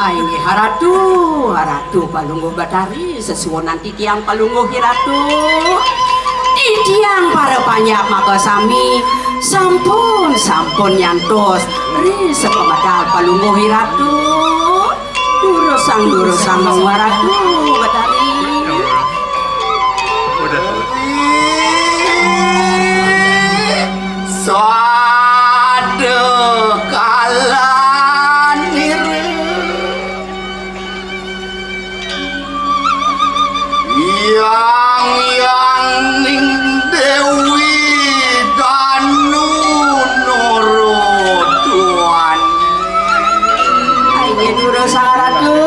Aing haratu, haratu palungguh batari sesuonan titiang palungguh hiratu. Titiang para panyak maka sami sampun nyantos ri sepemadal palungguh hiratu. Durusang mengwaratu batari. Yang ning Dewi Danu Norotuan Aing durusang ratu.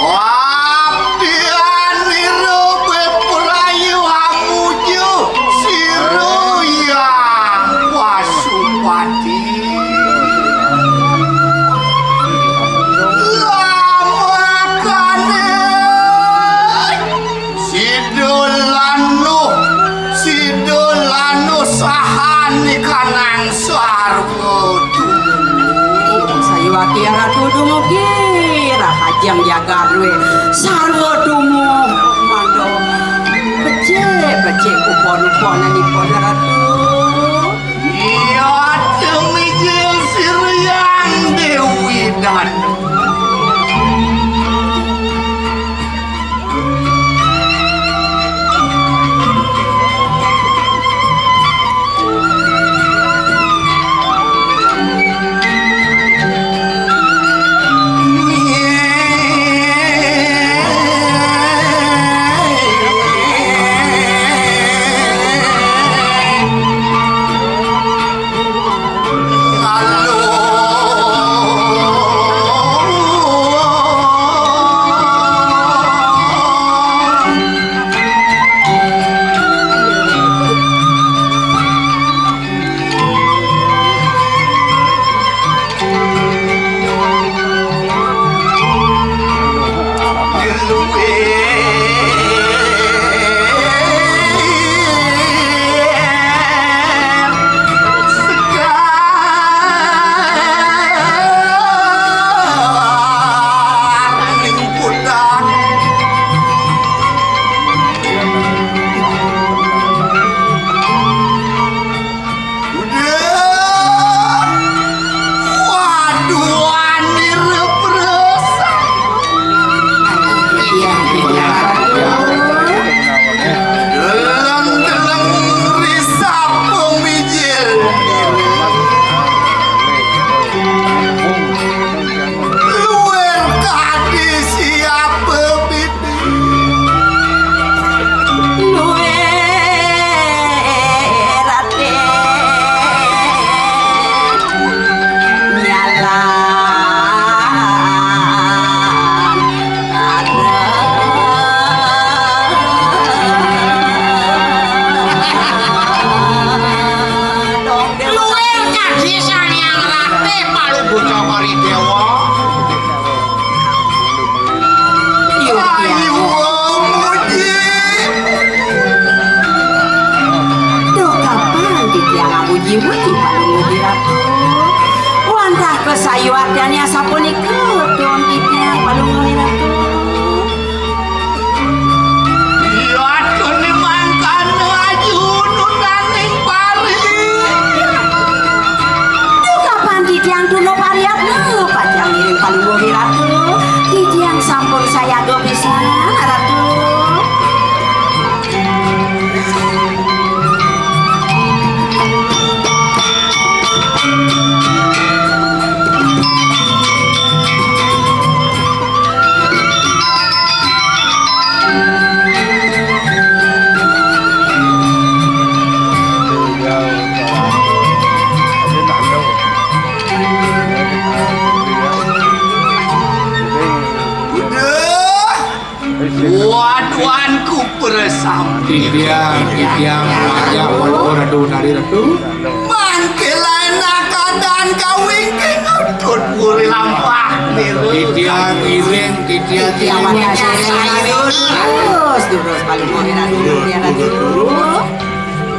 Wabdian niru bepulayu hamuju siruyang Pasupati Sidulanu sahani kanang sarwodu Sayuwati ratu dumugi rahajang jagarwe sarwodumu mando becek upon-uponanipun ratu. iya demi Siryang Dewi Danu Sayuartiannya sapunika tuang titiang palungguh ratu. iya tuni mangkana ajunu naning pari Duh kapan titiang duno pariatna pajang ngiring palungguh ratu. Titiang sampun sayaga pisan ratu. waduanku bersambing Titiang wajah radu nari ratu mangkelana kadan kawingking udut puri lampak niru titiang iring Titiang wajah sayur durus palungguh ratu.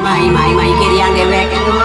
Mai kiriang dewek itu.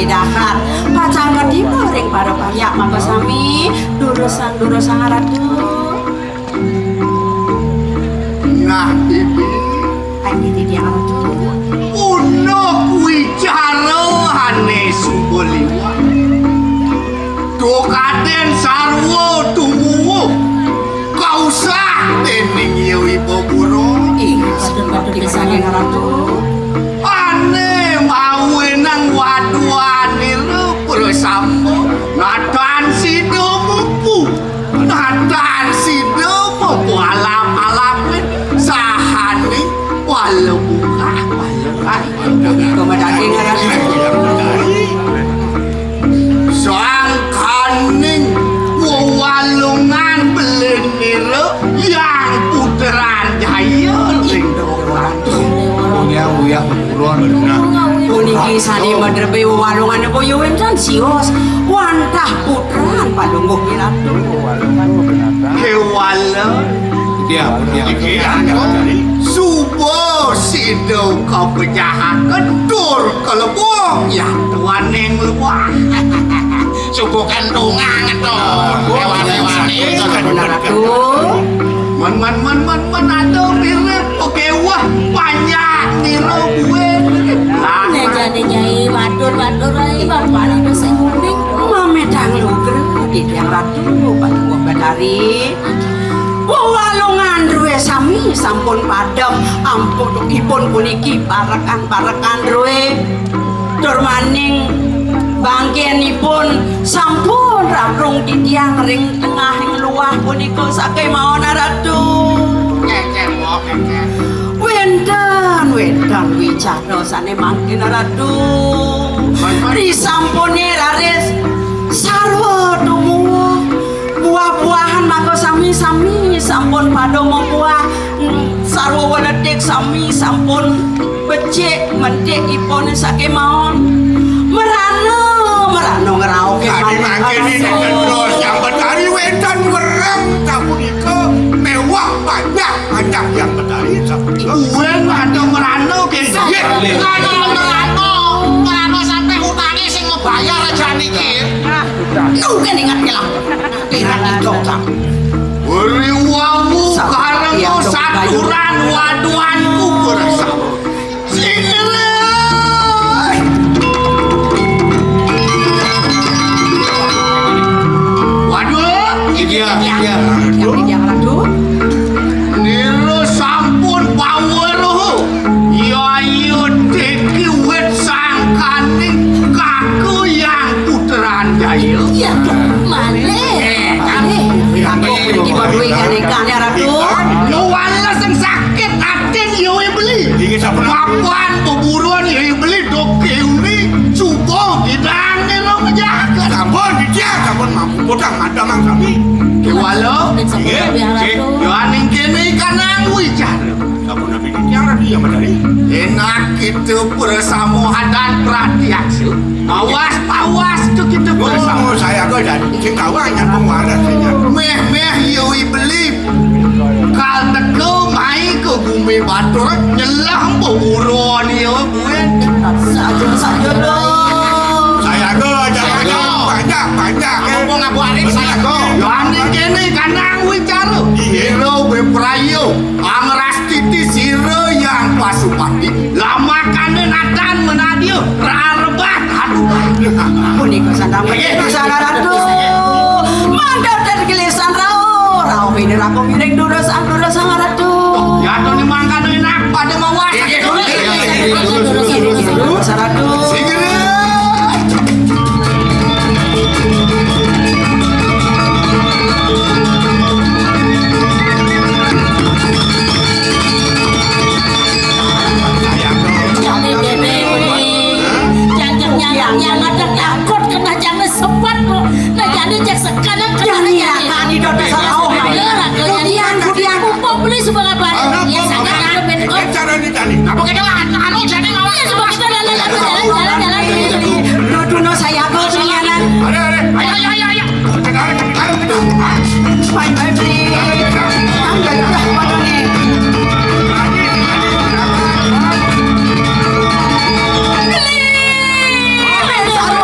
sami dahat pacangan diparing para payak maka sami durusang ratu Nah ini andi dia ratu Uno wicara hane sumboliwa Dokaden sarwo tumuwo Kausah dening yewi boburo patut bisa ratu Ane mawenang waduane lo bersama Natan sidomupu Natan sidomupu alap-alapin Sahani walau buka Komadake ratu Sangkaning walungan beleniro yang puteran jaya Punya uyah puron puniki sani madrepe walungan boyo wencan sios wantah putran palungguh ratu Kewala dia Subo sido kau penjahat kedur kelebong ya tuan yang luar Subuh kandungan itu hewan-hewan itu ratu man ada mirip oke wah banyak niro gue Jadi nyai matur ai bapak itu sing kuning. mamedang luger di tiang ratu patungguh badari walungan ruwe sami sampun padam ampun puniki parekan ruwe tur maning bangkenipun sampun raprung di tiang ring tengahing luah punika saking maon ratu Wendan wicara sane mangkin ratu risampune laris sarwa tumuwuh buah-buahan mangko sami-sami sampun padha buah sarwa weledhik sami sampun becik menthikipun saking maon merano ngraoke terus yang betari wedan wereng sapunika mewah banyak banyak yang betari sapunika wen ada merano ke Merano sampai utangi sing ngebayar aja niki. nuken ingat lah kira dicocok beri wamu Sa- karena iya, dong, saturan waduanku bersama singere waduh dia yang ratu Nilo sampun power ya ayo teki wet sangkane kaku yang puteran jaya Iya, malih. aku pergi badui kane ratu yo wala sing sakit aten yo beli papan peburuan yo beli doke uni cukup didane lo menjaga sampun dijaga sampun mampu bodang ada mang kami ke wala Dan sampai biar ratu. yo aning kene kanang wicara sampun nabi dicara dia madari enak kita bersama dan perhatian awas tuh kita bersama Saya kok jadi sing kawangan pengaras meh yo beli kal teko mai ke bumi batur nyelah buron yo gue saja dong Saya kok jadi banyak ngomong Abu Arif saya kok. yo ane kene kanang wicara hero we prayo amras titi siro yang pasupati lama kane natan menadio rarebat aduh punika sandang sana ratu mandar dan gelisan rao ini rako miring durusang ratu ya to ni mangkane enak pada mawas ratu segera Jadi dene jangan ada takut kena jangan sempat kok. Nah jadi cek sekarang kena jangan di dodo sarao Kudian kumpul beli sebagai barang. Ya sangat ada benar. Cara ini tadi. Apa kita anu jadi mau? Ya sebab kita jalan. dodo saya go sinyanan Ayo. bye beli tanggal dah pada nih sarwa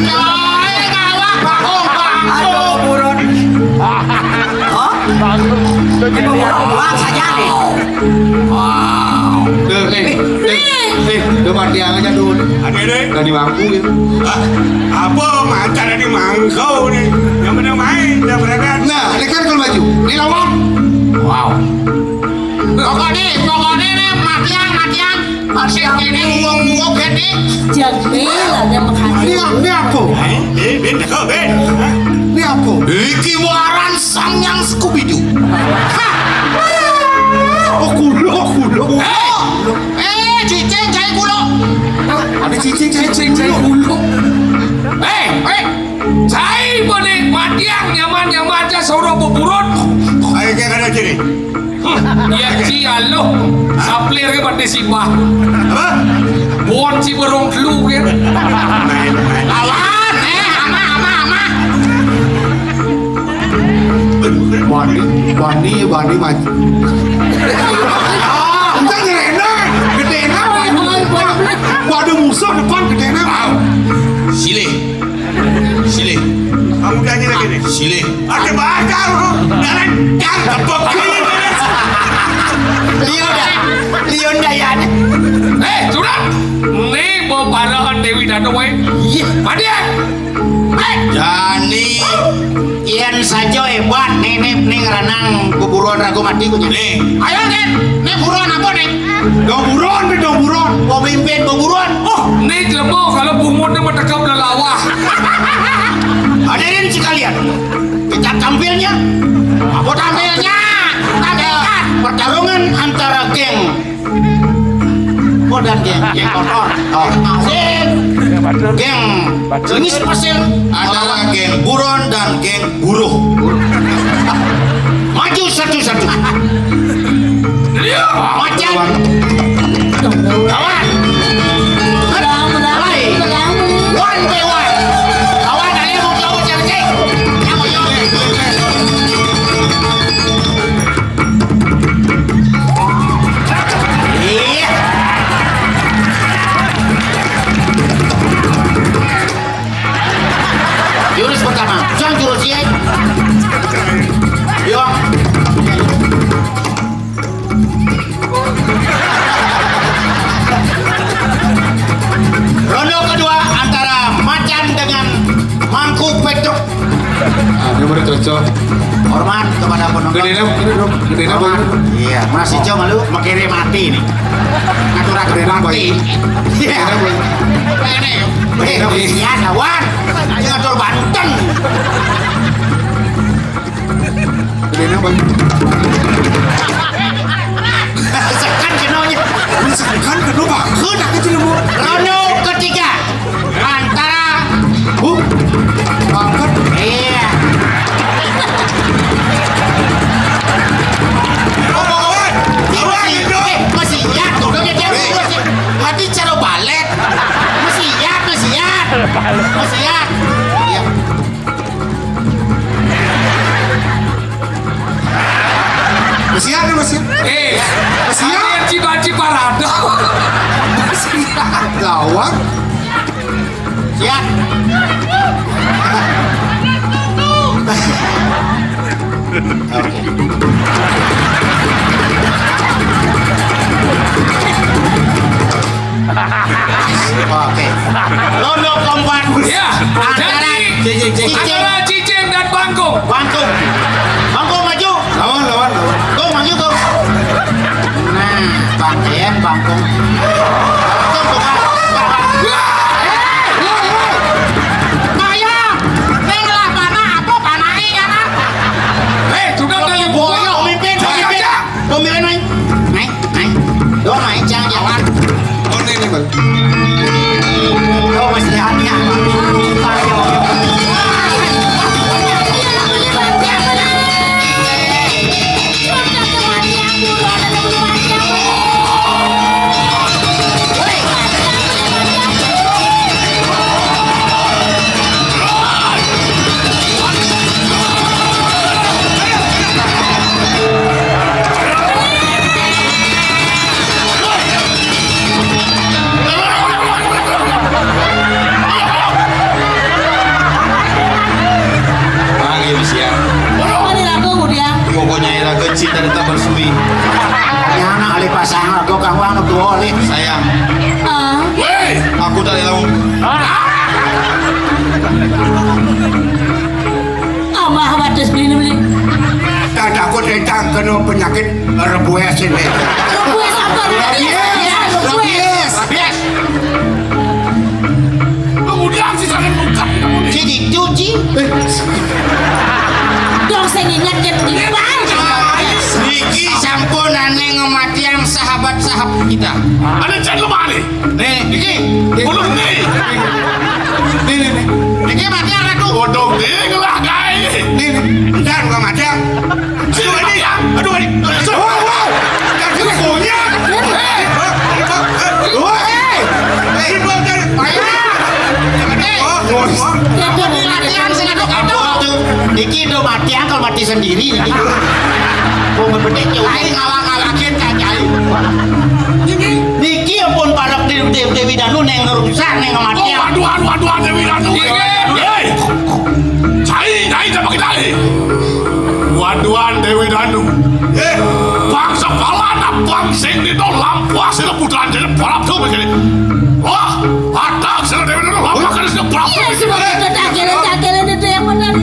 Coy, ngawak bakong. Aduh, buron. Oh? Ibu buron buang saja nih. Depan tiang aja dulu. Adik-adik, Udah di bangku ya. apa macan ada di mangkau nih? Yang benar main, yang berangkat. Nah, ini kan kalau maju. Ini lawan. Wow. Pokoknya nih matiang. Sing ini buang gini. Jadi lah dia makan. Ini apa? Ben, kau Ben. Ini apa? Iki waran sang yang Scooby-Doo. Oh, kulo. Cicing cai kulo. Ada cicing kulo. Saya boleh matiang nyaman aja seorang buburun. Ayo kita ada sini. Ya cial lo. Saplir ke pada siapa? Apa? Bon si berong flu kan. Lawan, ama. Bandi maju. Enggak nyerena. Gedena. Waduh musuh depan gedena. Sile. Kamu janji lagi nih. Sile. Ada bakal lu. Jalan tepuk kiri. Lion Dayan. Sudah. Nih mau parahan Dewi Danau Iya. Matiang. Jani. Ian saja hebat nih renang buburuan ragu mati kunya. Nih, ayo Ken. Nih buruan apa nih? Dong buron. Pemimpin buburuan. Oh, Nih jelmo kalau bumutnya mendekat lawah. hadirin sekalian. Kita tampilnya. Apa tampilnya? Tampilkan. Pertarungan antara geng dan geng kotor. Oh, asik. Geng jenis pasir Adalah geng buron dan geng buruh. maju satu-satu. Dia. Macam kawan. One by one. Kawan ada yang mau coba cek. Yang mau coba. Iya. Jurus pertama, jangan jurus ya. Yuk. Ronde kedua antara Macan dengan Mangkuk Petruk. Ini baru cocok. Hormat kepada penonton. Gedena Hormat. Iya, masih jauh malu makiri mati nih. Ngatur Gedena mati. Iya. Iya, lawan. Ayo ngatur Banten. Gedena bang. Sekan kenonya. Kan kedua bang. Kena kecil mu. Ronde ketiga antara Angkat. iya. Masih ya, tuh dia hati cara balet. Masih ya. Iya. Masih. Kalian ciba-ciba rada. Lawan. Siap. Oke. Ronde keempat. Ya. Antara Jadi antara Cicing dan Bangkong. Bangkong maju. Lawan. Go maju go. Nah, Bangkong. Bangkong Kaya, neng lah panah apa panahnya ya kan? Sudah kali Boyok pemimpin. Naik. Dua main jangan jalan. Oh ini bang. Dua masih hati apa? kita bersemi. Ya anak ali pasangan aku kang wang tuh oli. Sayang, Weh, aku tak lalu. Amah wadas beli. Tak aku tentang kena penyakit rabies ini. Rabies apa? Rabies. kemudian si jangan buka. Jadi cuci. Dong saya ingatkan di Niki sampun aneh kematian sahabat-sahabat kita. Ada jangan lemah nih. Niki. Belum nih. Niki matian ratu. Bodong nih ngelah guys. Dan kematian. Aduh ini. Aduh ini. Kasih punya. Niki do mati kalau mati sendiri niki. Mau ngepedek jauh. Aing ngawak-ngawakin kacai. Niki ampun parak Dewi Danu neng ngerusak neng kematian. Aduh Dewi Danu. Hei. Cai, naik sama kita nih. Waduan Dewi Danu. Bangsa palana bangsing di dalam lampuas itu putaran jadi balap tuh begini. Wah, ada sila Dewi Danu lampuas kan sudah balap tuh begini. Takilan itu yang benar.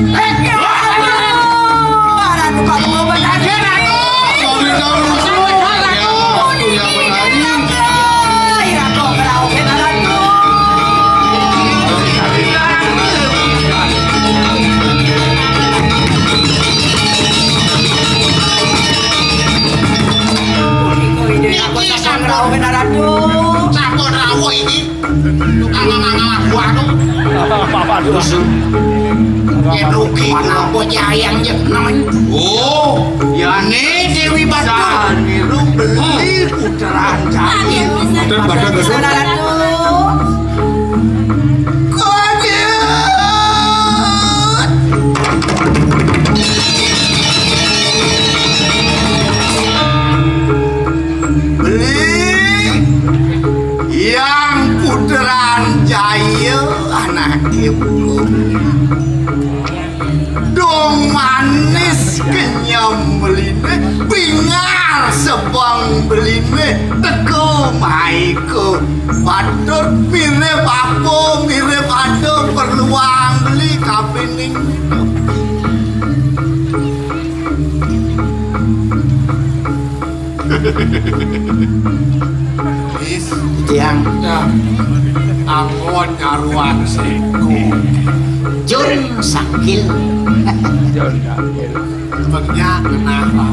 Oh, ya nih Dewi Batur beli putaran jaya. Beli yang putaran jaya anak ibu. Dong manis kenyam beline bingar sebang beline teko maiko batur mirip apa mirip ada perluang beli kabening yang Angkon nyaruan seko. Jun sakil Benyak kena ramah.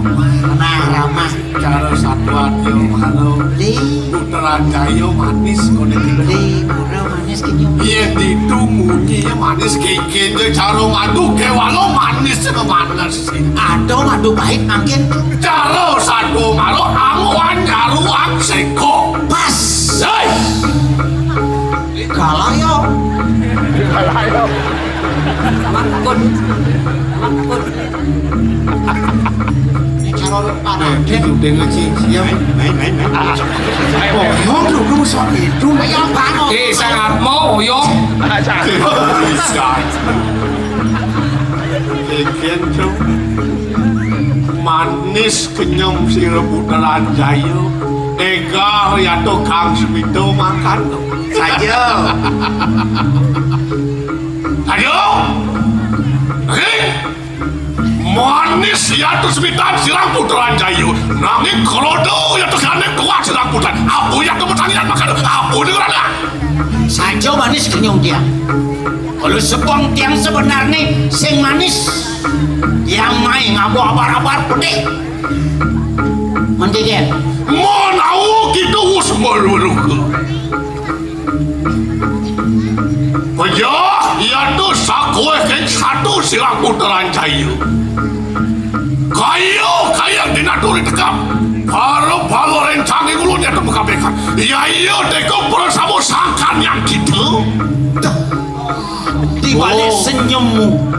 nah ramah Cara satuan yo halo. beli Putaran jaya manis kone beli murah manis kenyam iya itu munyi manis kikin je cara madu ke walau manis ke mana sih ada madu pahit makin cara satu malo angwan nyaruan seko pas hei kalah yo calon panen Dengan siap. bohong lu kamu soal itu yang bangun sangat mau yo bisa kikin tuh manis kenyam si rebutan jaya ega ya tuh kang semito makan saja ayo manis ya tuh semitan sirang putaran jayu nanging kerodo ya tuh saneng kuat sirang putaran apu ya kebetangian makan apu dengeran lah saja manis kenyum dia kalau sepong tiang sebenarnya sing manis yang main ngabu abar-abar pedih mendidik mau nau gitu us meruruk Pejah ya tuh sakwe keng satu sirang putaran jayu kayak dinaturi tekap Paro rencang ngulun ya tuh mekabekan ya iya deko bersama sangkan yang gitu di balik senyummu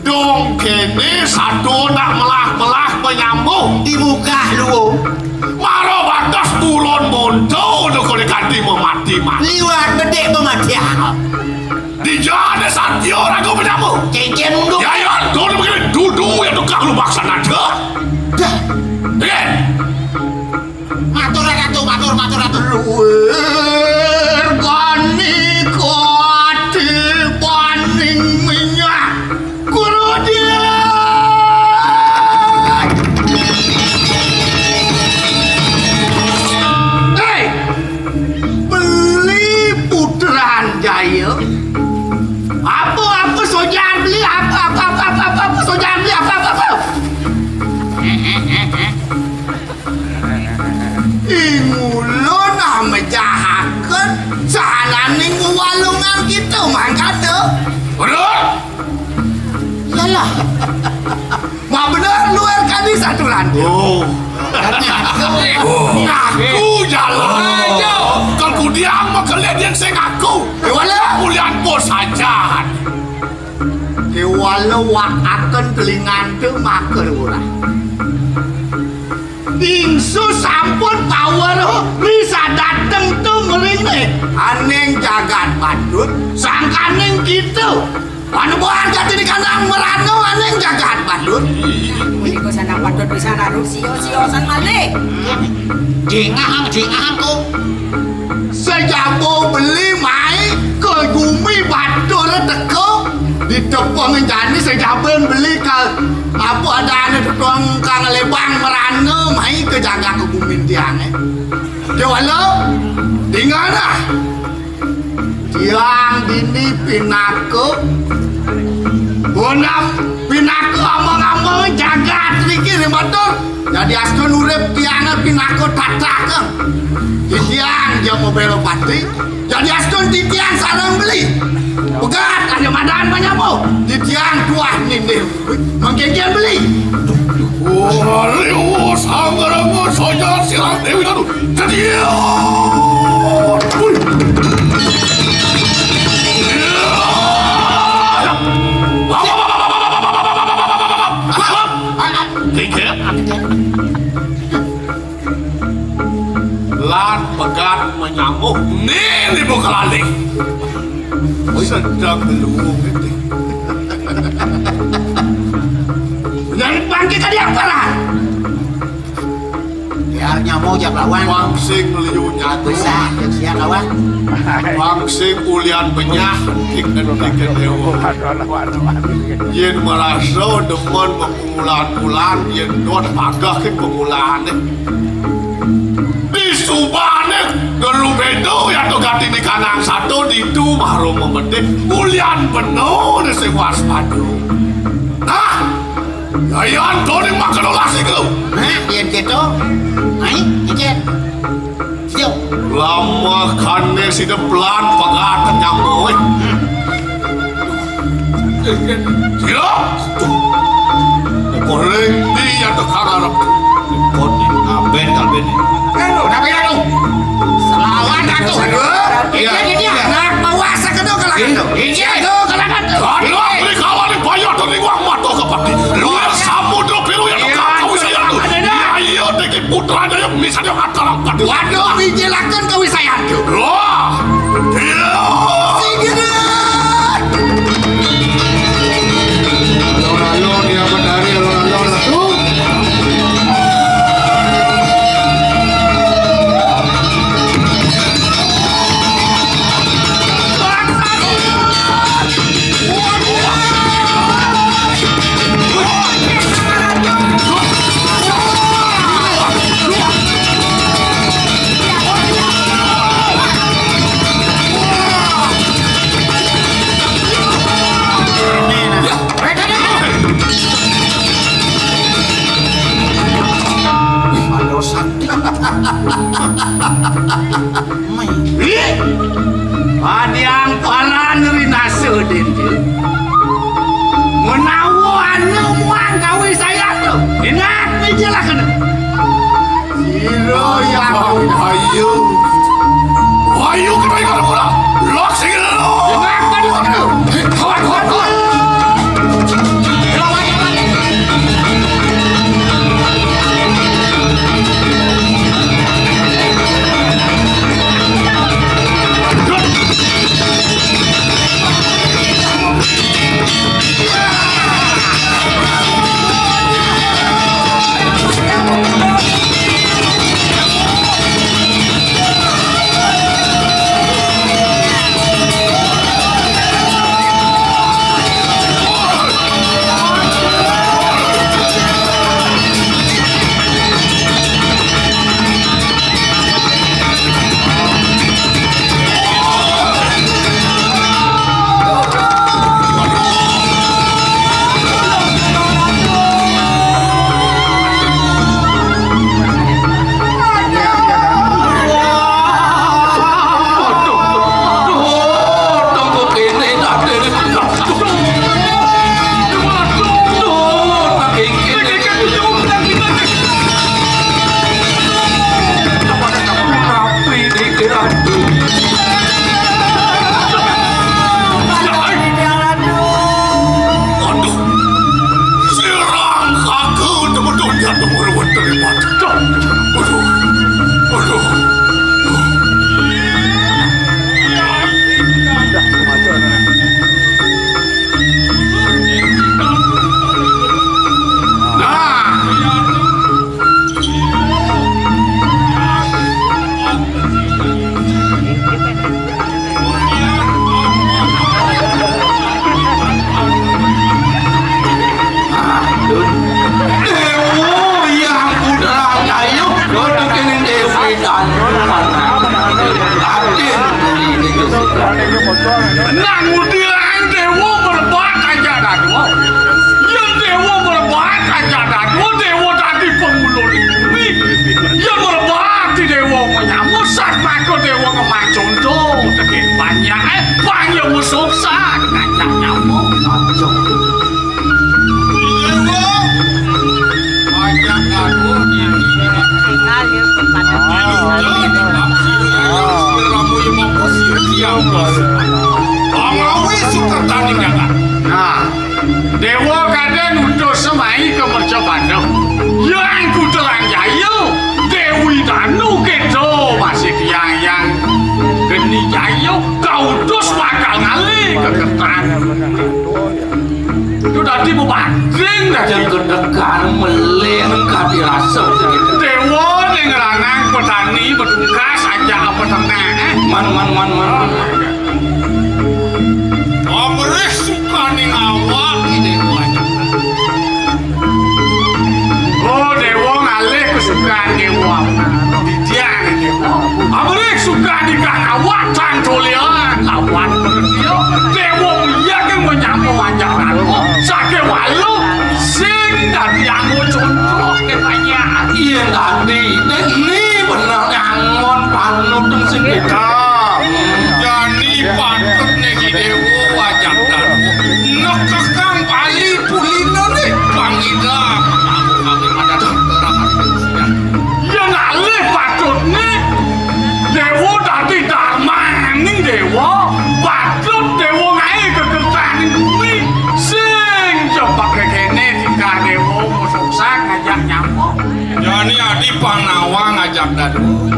dong kene satu nak melah penyambung di muka lu maro batas bulon monto udah kau diganti memati liwat bedek pematian di jalan satyo ragu penyambung cincin mundur ya iya dulu begini dudu ya tukang lu baksan aja Dengar. Matur ratu, matur ratu. Luwer kani koti paning minyak guru dia. Hei, beli putran jaya. Apa sojan beli apa sojan beli apa. Ingulun mejahakan sananing walungan kita mangkat tu. Benar? Yalah. Mak benar luar kali satu lantai. Oh. Ngaku jalan. Kalau ku diam mah kalian yang saya ngaku. Wala. Kuliah bos saja. Wala wak akan telingan tu makan orang. Bingsu sampun power bisa dateng tu meringnik aneng jagat badut sangkaning gitu anu buan kati di kandang merano aneng jagat badut Ini ko sana patut bisa naruh sio-siosan malik. jingahang ku sejabo beli mai ke bumi batur teko di tepung jadi sejaben beli ke apa ada anu tukang kang lebang merano mai ke jaga ke bumi tiang jawalo tinggal dah tiang dini pinaku bonam pinaku amang-amang jaga trikir motor jadi askon urip tiang pinaku tatak tiang dia mau belok pati jadi askon tiang sarang beli begat ada madan banyak mo tiang tuah ini mengkekian beli Wah, sanggarango saja silang Dewi Danu. Jadi. Lan pegat menyambung nih buka lalik. Sedang belum itu. Yang bangkit ke dia parah biarnya mau jak lawan Wangsing liunya bisa siap lawan Wangsing ulian benyah Tiken dewa Yen merasa demen pemulaan-mulaan Yen don agak ke pemulaan Di subane Gerubedo ya to ganti di kanang satu di tu baru memetik ulian penuh di sing waspadu Nah Ayan, Tony makan olasi ke lu. Yen gitu hai ijen siap Lama kane si deplan pagatan nyamoy. Siap. Koreng di yang tekararap. Kone aben kalben. tapi aduh selawan atuh iya nak mawasa ke dong kalakan tuh iya tuh kalakan tuh Aduh, beri kawan di bayar dari uang mata kepati. Luar samudra biru yang kau saya tu. Ayo deki putranya yang misalnya katalang pati. waduh bijilakan kewisayan tuh Wah, dia. sigeran Alon-alon dia menari alon-alon tu. Yang dewa merebak kajanan, dewa tadi pengulur ini. Yang merebak di dewa menyambut saat maka dewa ngemacondo. Tapi banyak banyak musuh saat ngajak nyamuk. Nah, dewa kadang untuk semai ke mercabandang yang ku terang jaya Dewi Danu gitu masih yang geni jaya kau terus bakal ngalih ke ketan itu tadi mau banding Yang kedekan meleng kadi rasa segitu. dewa yang ngeranang petani berdungkas aja apa tengah Man. Amrih suka ning awak ini oh dewa ngalih kesukaan dewa dia dewa Amrih suka di kakawatan tolian lawan berdio dewa mulia kan menyambung ajaran sakit walu sing dari anggo contoh ke banyak Iya tadi, ini benar nyangon panut yang segitu. jadi patut nih dewa wajah dan nekekang pali pulina nih bang ida kami ada terang yang ngalih patut nih dewa tadi dharma nih dewa patut dewa ngai kekertaan bumi sing coba kekene tika dewa musuh ngajak nyamuk jadi adi panawa ngajak dadu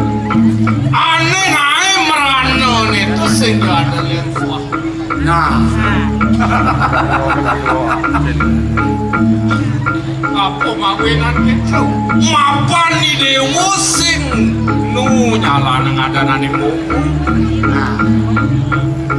aneh ngai merano nih tuh sing ada yang kuah nah apa mawinan gitu mapan di dewa sing nu nyala nang ada nani muku nah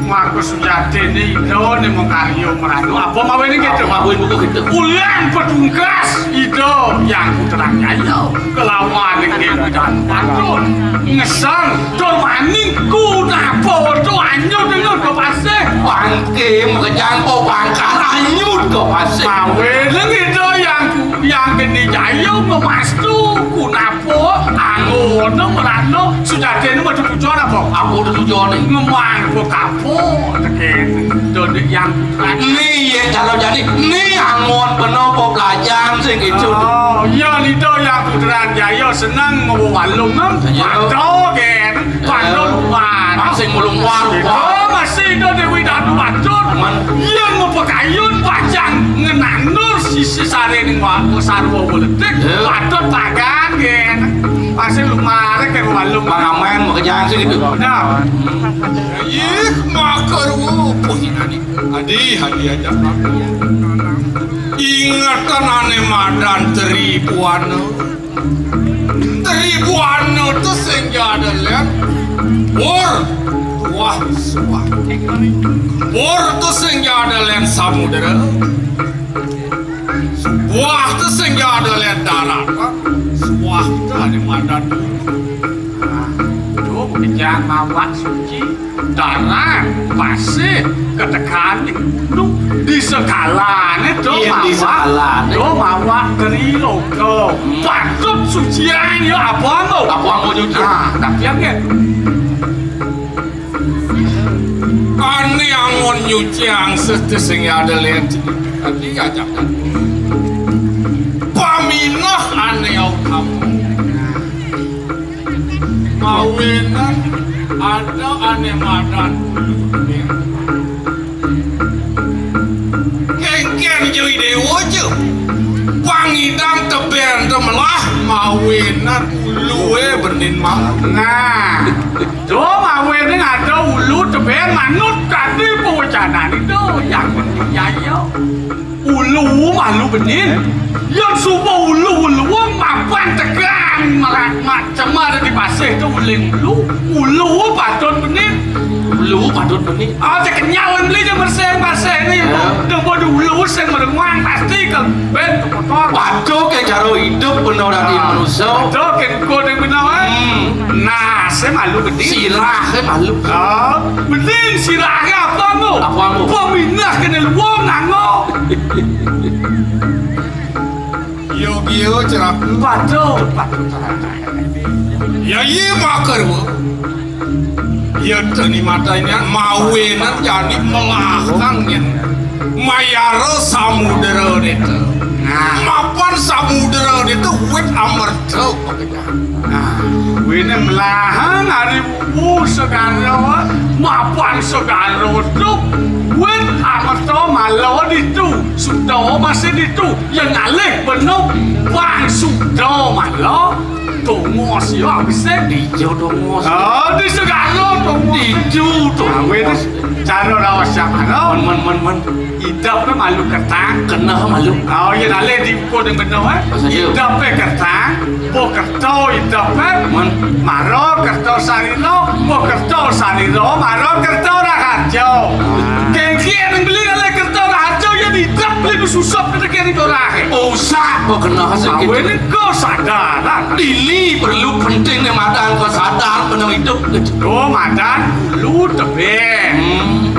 Marco Sujati ini Ido nih mengkaryo merano apa mawinan gitu Mawin buku gitu. ulang pedungkas Ido yang puteranya yo kelawan dengan dan patut ngesang dormaning kunapo to anyo dengan kepase Bangke mengejang po bangkar anyut ke pasir. mawinan Ido yang geni jayo memastu kunapo angono merano Sujati ini mau tujuan apa Aku udah tujuan nih. ngemang ke kapo teken dode yang Ini ya kalau jadi ini angon penopo pelajaran segitu. oh iya itu yang puteran jaya senang mau walung pantau kan pantau luar Masing mulung waru. oh masih itu Dewi Danu Bacot yang mau pekayun pajang ngenanur sisi sare ning sarwa politik Bacot tagan kan masih lumare ke walung Pengamen mengejang segitu. nah ih makar puhinani adi aja ingatan ane madan teribuan tuh sing ada lihat wah tuh sing ada lihat samudera wah tuh sing ada lihat darat wah tuh ada madan Kejang mawak suci darat pasir ketekan gunung di sekalan itu Iya, di sekalan. mawak dari loko patut sucian ya apa mau nyuci. tapi yang ane angon nyuci yang sing ada lihat tadi ajak paminah ane au kamu mawinan ada ane madan kengken jui dewa je pangidang teben temelah mawinan uluwe benin mau nah do mawinan ada ulu teben manut tadi pewacanan itu yang benin yayo ulu malu benin yang subuh ulu mapan tegang macam ada di pasir itu ulu patut benin oh kenyal beli je bersih ni dan pada ulu sing merengwang pasti ke ben kotor Waduh kayak cara hidup benar dari manusia. itu kan kau yang benar nah saya malu benin Sirah kan malu. benin sirahnya apa Apa, ngo ngo? peminah kena luang nango Yo cerak Patut. ya iya makar bu ya tani matanya mawenan jadi melakangnya mayaro samudera itu mapan samudera itu wet amerta Wini melahang hari bubu segala mapan segala itu win amarto malo itu sudah masih itu yang alek penuh bang sudah malo tunggu siapa bisa Hijau dong. oh di segala tunggu Hijau dong. wini cara rawas yang mana Men. hidupnya malu kertang Kena malu. oh yang alek di kodeng benar Masa dia? hidupnya kertang bo kerto hidupnya Men. maro kerto sarino bo kerto sarino maro kerto raharjo kengki yang beli oleh kerto raharjo yang hidup lebih susah pada kiri korang Usah kok kena hasil awal gitu. ini kau sadar Ini perlu penting nih madan kau sadar penuh hidup. oh madan lu tebing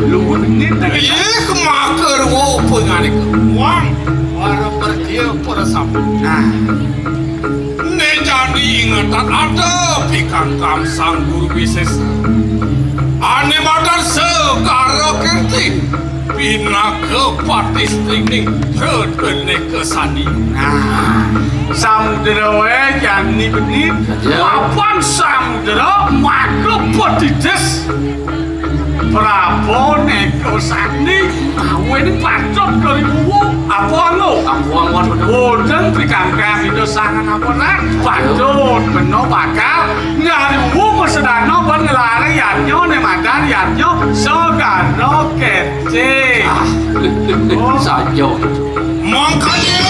lu ini tebing iya kemakar bu penganik uang para pergi para sapu nah ne jadi ingatan ada pikang kam sang guru bises ane madan segara kerti pina ke partis ning perut ke sandi samudera we jani benit Ya. mapan samudera maka petides Prabowo neko sandi awe ini patut dari bubu apa lo Ampuan Bodeng pikangkang itu sangat apa nak patut benar bakal nyari bubu sedano buat ngelari yatnyo ne madan yatnyo sogano kece Saja. makanya